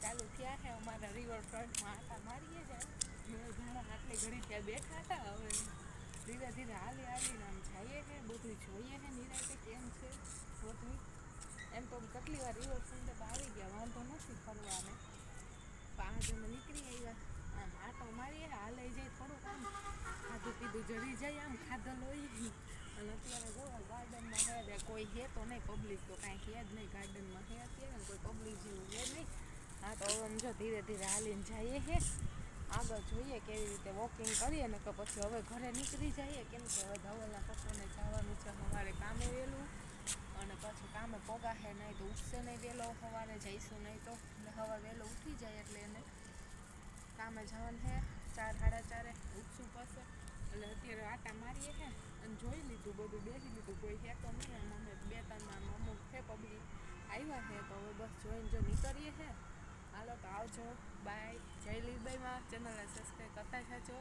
ચાલુ થયા છે અમારા રિવરફ્રન્ટમાં આટા મારીએ છે ઘણા આટલી ઘડી ત્યાં બેઠા હતા હવે ધીરે ધીરે હાલીને આમ જઈએ છે બધું જોઈએ છે નિરાતે કેમ છે બધું એમ તો કેટલી વાર રિવરફ્રન્ટે તો આવી ગયા વાંધો નથી ફરવાને પાંચ અમે નીકળી આવ્યા આમ આટો મારીએ હાલે જાય થોડુંક આમ ખાધું પીધું જરી જાય આમ ખાધલ હોય અને અત્યારે જો ગાર્ડનમાં હે કોઈ હે તો નહીં પબ્લિક તો કાંઈ છે જ નહીં ગાર્ડનમાં હે અત્યારે કોઈ પબ્લિક જેવું હે નહીં હા તો હવે જો ધીરે ધીરે હાલીને જઈએ હે આગળ જોઈએ કેવી રીતે વોકિંગ કરીએ ને કે પછી હવે ઘરે નીકળી જઈએ કેમ કે હવે ધવલના પપ્પાને જવાનું છે સવારે કામે વહેલું અને પાછું કામે પોગાશે નહીં તો ઉઠશે નહીં વહેલો સવારે જઈશું નહીં તો એટલે સવારે વહેલો ઉઠી જાય એટલે એને કામે જવાનું છે 4 સાડા 4 ઉઠશું પડશે એટલે અત્યારે આટા મારીએ છે અને જોઈ લીધું બધું બેસી લીધું કોઈ છે તો નહીં આમ અમે 2-3 અમુક છે પબ્લિક આવ્યા છે તો હવે બસ જોઈને જો નીકળીએ છે હાલો તો આવજો બાય જય લીબાઈમાં ચેનલને સબસ્ક્રાઈબ કરતા જાજો